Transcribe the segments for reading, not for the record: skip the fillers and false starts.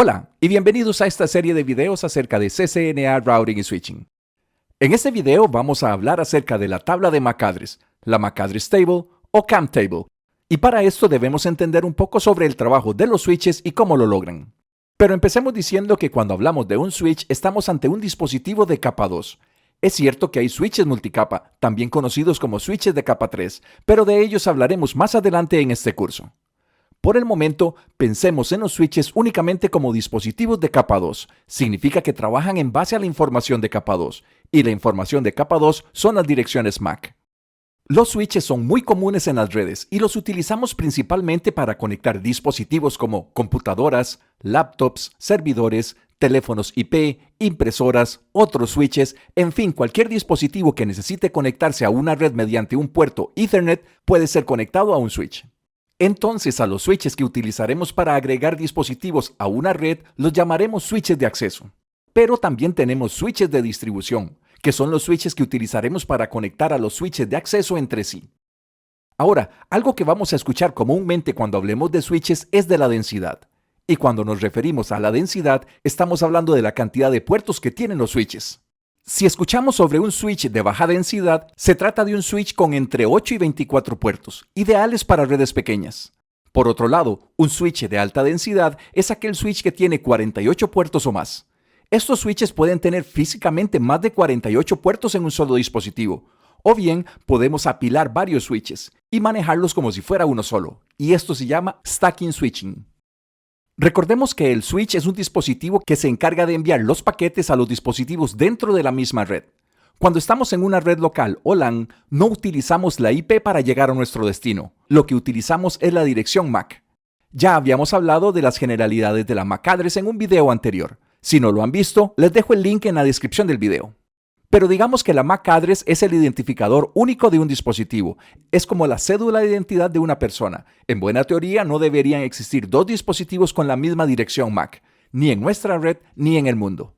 Hola y bienvenidos a esta serie de videos acerca de CCNA Routing y Switching. En este video vamos a hablar acerca de la tabla de MAC address, la MAC address table o CAM table, y para esto debemos entender un poco sobre el trabajo de los switches y cómo lo logran. Pero empecemos diciendo que cuando hablamos de un switch estamos ante un dispositivo de capa 2. Es cierto que hay switches multicapa, también conocidos como switches de capa 3, pero de ellos hablaremos más adelante en este curso. Por el momento, pensemos en los switches únicamente como dispositivos de capa 2. Significa que trabajan en base a la información de capa 2, y la información de capa 2 son las direcciones MAC. Los switches son muy comunes en las redes y los utilizamos principalmente para conectar dispositivos como computadoras, laptops, servidores, teléfonos IP, impresoras, otros switches, en fin, cualquier dispositivo que necesite conectarse a una red mediante un puerto Ethernet puede ser conectado a un switch. Entonces, a los switches que utilizaremos para agregar dispositivos a una red los llamaremos switches de acceso. Pero también tenemos switches de distribución, que son los switches que utilizaremos para conectar a los switches de acceso entre sí. Ahora, algo que vamos a escuchar comúnmente cuando hablemos de switches es de la densidad. Y cuando nos referimos a la densidad, estamos hablando de la cantidad de puertos que tienen los switches. Si escuchamos sobre un switch de baja densidad, se trata de un switch con entre 8 y 24 puertos, ideales para redes pequeñas. Por otro lado, un switch de alta densidad es aquel switch que tiene 48 puertos o más. Estos switches pueden tener físicamente más de 48 puertos en un solo dispositivo, o bien podemos apilar varios switches y manejarlos como si fuera uno solo, y esto se llama stacking switching. Recordemos que el switch es un dispositivo que se encarga de enviar los paquetes a los dispositivos dentro de la misma red. Cuando estamos en una red local o LAN, no utilizamos la IP para llegar a nuestro destino. Lo que utilizamos es la dirección MAC. Ya habíamos hablado de las generalidades de la MAC address en un video anterior. Si no lo han visto, les dejo el link en la descripción del video. Pero digamos que la MAC address es el identificador único de un dispositivo. Es como la cédula de identidad de una persona. En buena teoría no deberían existir dos dispositivos con la misma dirección MAC, ni en nuestra red ni en el mundo.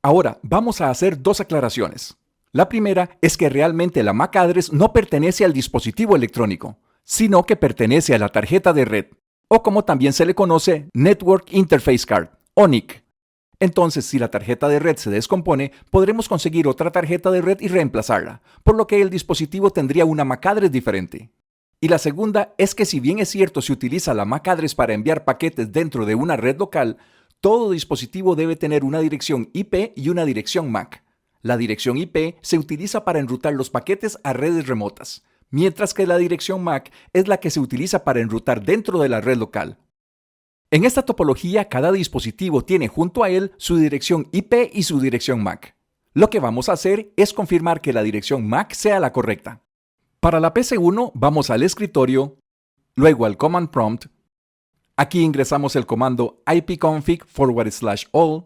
Ahora, vamos a hacer dos aclaraciones. La primera es que realmente la MAC address no pertenece al dispositivo electrónico, sino que pertenece a la tarjeta de red, o como también se le conoce, Network Interface Card, o NIC. Entonces, si la tarjeta de red se descompone, podremos conseguir otra tarjeta de red y reemplazarla, por lo que el dispositivo tendría una MAC address diferente. Y la segunda es que si bien es cierto se utiliza la MAC address para enviar paquetes dentro de una red local, todo dispositivo debe tener una dirección IP y una dirección MAC. La dirección IP se utiliza para enrutar los paquetes a redes remotas, mientras que la dirección MAC es la que se utiliza para enrutar dentro de la red local. En esta topología, cada dispositivo tiene junto a él su dirección IP y su dirección MAC. Lo que vamos a hacer es confirmar que la dirección MAC sea la correcta. Para la PC1 vamos al escritorio, luego al Command Prompt. Aquí ingresamos el comando ipconfig/all.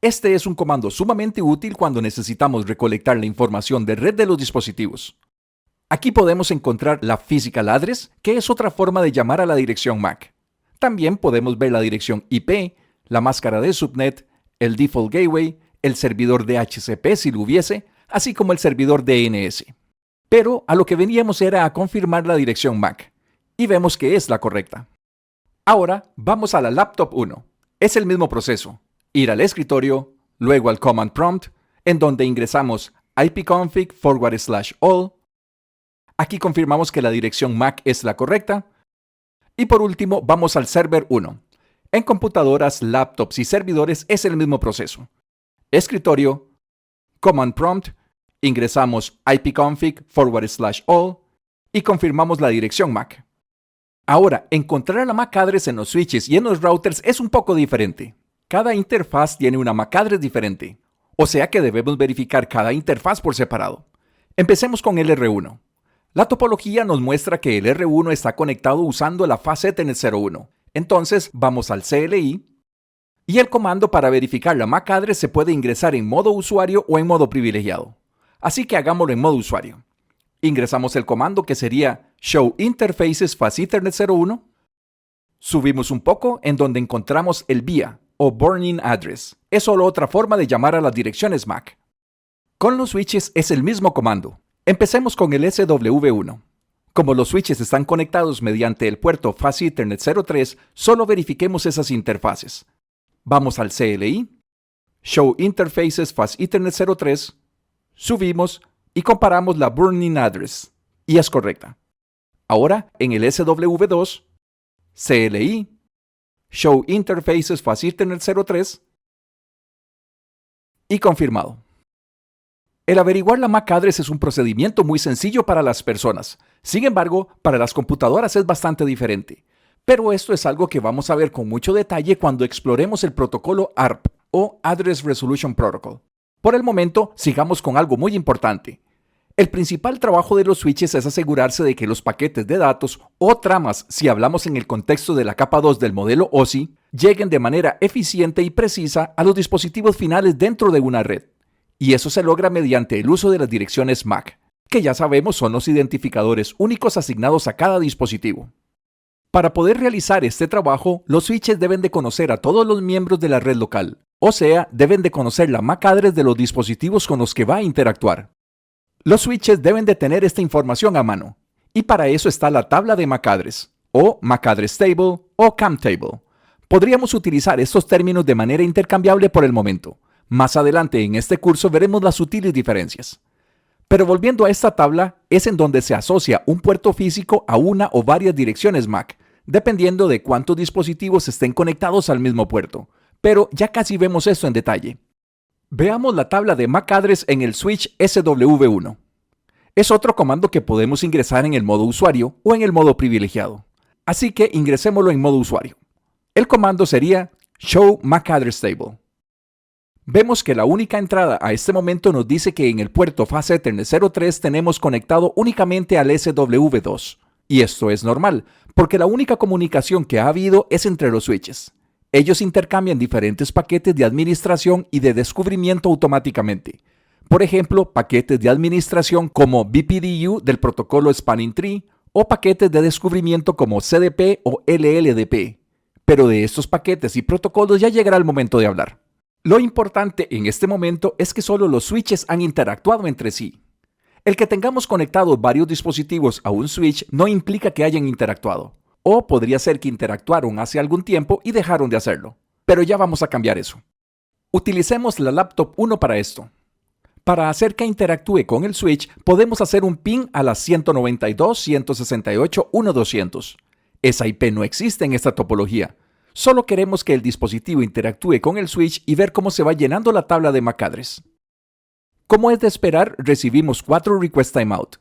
Este es un comando sumamente útil cuando necesitamos recolectar la información de red de los dispositivos. Aquí podemos encontrar la physical address, que es otra forma de llamar a la dirección MAC. También podemos ver la dirección IP, la máscara de subnet, el default gateway, el servidor DHCP si lo hubiese, así como el servidor DNS. Pero a lo que veníamos era a confirmar la dirección MAC, y vemos que es la correcta. Ahora vamos a la laptop 1. Es el mismo proceso. Ir al escritorio, luego al Command Prompt, en donde ingresamos ipconfig/all. Aquí confirmamos que la dirección MAC es la correcta. Y por último, vamos al server 1. En computadoras, laptops y servidores es el mismo proceso. Escritorio, Command Prompt, ingresamos ipconfig/all y confirmamos la dirección MAC. Ahora, encontrar la MAC address en los switches y en los routers es un poco diferente. Cada interfaz tiene una MAC address diferente, o sea que debemos verificar cada interfaz por separado. Empecemos con el R1. La topología nos muestra que el R1 está conectado usando la faz Ethernet 01. Entonces vamos al CLI y el comando para verificar la MAC address se puede ingresar en modo usuario o en modo privilegiado. Así que hagámoslo en modo usuario. Ingresamos el comando que sería show interfaces faz Ethernet 01. Subimos un poco en donde encontramos el VIA o burn-in address. Es solo otra forma de llamar a las direcciones MAC. Con los switches es el mismo comando. Empecemos con el SW1. Como los switches están conectados mediante el puerto faz Ethernet 03, solo verifiquemos esas interfaces. Vamos al CLI, Show Interfaces Fast Ethernet 03, subimos y comparamos la Burn-in Address, y es correcta. Ahora, en el SW2, CLI, Show Interfaces Fast Ethernet 03, y confirmado. El averiguar la MAC address es un procedimiento muy sencillo para las personas. Sin embargo, para las computadoras es bastante diferente. Pero esto es algo que vamos a ver con mucho detalle cuando exploremos el protocolo ARP o Address Resolution Protocol. Por el momento, sigamos con algo muy importante. El principal trabajo de los switches es asegurarse de que los paquetes de datos o tramas, si hablamos en el contexto de la capa 2 del modelo OSI, lleguen de manera eficiente y precisa a los dispositivos finales dentro de una red. Y eso se logra mediante el uso de las direcciones MAC, que ya sabemos son los identificadores únicos asignados a cada dispositivo. Para poder realizar este trabajo, los switches deben de conocer a todos los miembros de la red local, o sea, deben de conocer la MAC address de los dispositivos con los que va a interactuar. Los switches deben de tener esta información a mano, y para eso está la tabla de MAC address, o MAC address table, o CAM table. Podríamos utilizar estos términos de manera intercambiable por el momento. Más adelante en este curso veremos las sutiles diferencias. Pero volviendo a esta tabla, es en donde se asocia un puerto físico a una o varias direcciones MAC, dependiendo de cuántos dispositivos estén conectados al mismo puerto. Pero ya casi vemos esto en detalle. Veamos la tabla de MAC address en el switch SW1. Es otro comando que podemos ingresar en el modo usuario o en el modo privilegiado. Así que ingresémoslo en modo usuario. El comando sería Show MAC address table. Vemos que la única entrada a este momento nos dice que en el puerto Fast Ethernet 03 tenemos conectado únicamente al SW2. Y esto es normal, porque la única comunicación que ha habido es entre los switches. Ellos intercambian diferentes paquetes de administración y de descubrimiento automáticamente. Por ejemplo, paquetes de administración como BPDU del protocolo Spanning Tree o paquetes de descubrimiento como CDP o LLDP. Pero de estos paquetes y protocolos ya llegará el momento de hablar. Lo importante en este momento es que solo los switches han interactuado entre sí. El que tengamos conectados varios dispositivos a un switch no implica que hayan interactuado. O podría ser que interactuaron hace algún tiempo y dejaron de hacerlo. Pero ya vamos a cambiar eso. Utilicemos la laptop 1 para esto. Para hacer que interactúe con el switch, podemos hacer un ping a las 192.168.1.200. Esa IP no existe en esta topología. Solo queremos que el dispositivo interactúe con el switch y ver cómo se va llenando la tabla de MAC address. Como es de esperar, recibimos 4 request timeout.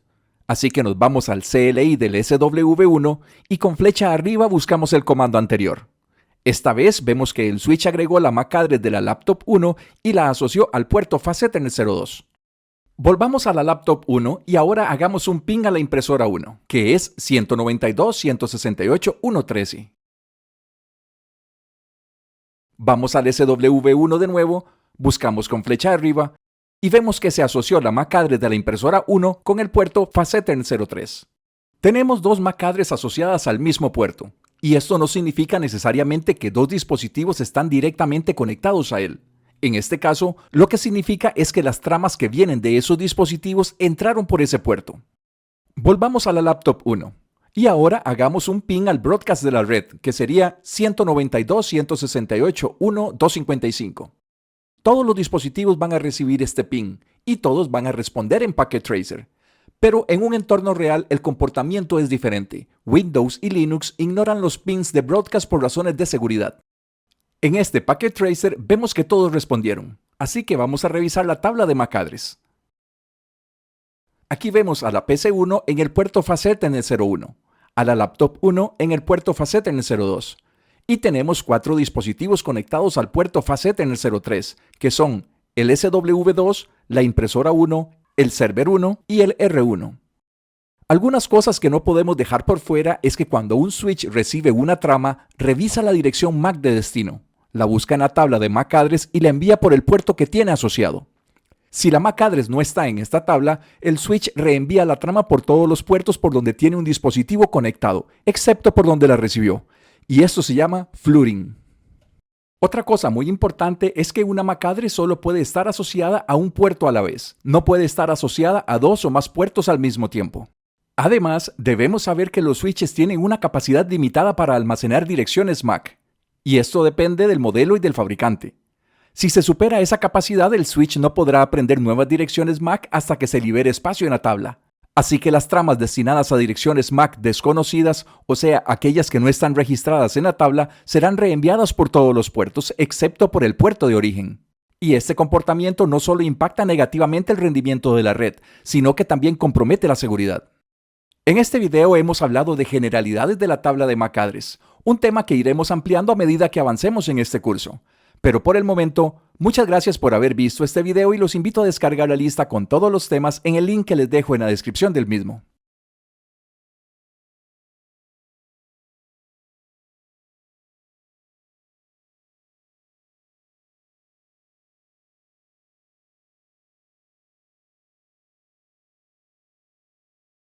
Así que nos vamos al CLI del SW1 y con flecha arriba buscamos el comando anterior. Esta vez vemos que el switch agregó la MAC address de la laptop 1 y la asoció al puerto Fast Ethernet 02. Volvamos a la laptop 1 y ahora hagamos un ping a la impresora 1, que es 192.168.1.13. Vamos al SW1 de nuevo, buscamos con flecha arriba y vemos que se asoció la MAC address de la impresora 1 con el puerto Fast Ethernet 03. Tenemos dos MAC address asociadas al mismo puerto, y esto no significa necesariamente que dos dispositivos están directamente conectados a él. En este caso, lo que significa es que las tramas que vienen de esos dispositivos entraron por ese puerto. Volvamos a la laptop 1. Y ahora hagamos un ping al broadcast de la red, que sería 192.168.1.255. Todos los dispositivos van a recibir este ping, y todos van a responder en Packet Tracer. Pero en un entorno real el comportamiento es diferente. Windows y Linux ignoran los pings de broadcast por razones de seguridad. En este Packet Tracer vemos que todos respondieron, así que vamos a revisar la tabla de MAC address. Aquí vemos a la PC1 en el puerto Fast Ethernet 01. A la laptop 1 en el puerto Fast Ethernet 02. Y tenemos 4 dispositivos conectados al puerto Fast Ethernet 03, que son el SW2, la impresora 1, el server 1 y el R1. Algunas cosas que no podemos dejar por fuera es que cuando un switch recibe una trama, revisa la dirección MAC de destino, la busca en la tabla de MAC address y la envía por el puerto que tiene asociado. Si la MAC address no está en esta tabla, el switch reenvía la trama por todos los puertos por donde tiene un dispositivo conectado, excepto por donde la recibió. Y esto se llama flooding. Otra cosa muy importante es que una MAC address solo puede estar asociada a un puerto a la vez. No puede estar asociada a 2 o más puertos al mismo tiempo. Además, debemos saber que los switches tienen una capacidad limitada para almacenar direcciones MAC. y esto depende del modelo y del fabricante. Si se supera esa capacidad, el switch no podrá aprender nuevas direcciones MAC hasta que se libere espacio en la tabla. Así que las tramas destinadas a direcciones MAC desconocidas, o sea, aquellas que no están registradas en la tabla, serán reenviadas por todos los puertos, excepto por el puerto de origen. Y este comportamiento no solo impacta negativamente el rendimiento de la red, sino que también compromete la seguridad. En este video hemos hablado de generalidades de la tabla de MAC address, un tema que iremos ampliando a medida que avancemos en este curso. Pero por el momento, muchas gracias por haber visto este video y los invito a descargar la lista con todos los temas en el link que les dejo en la descripción del mismo.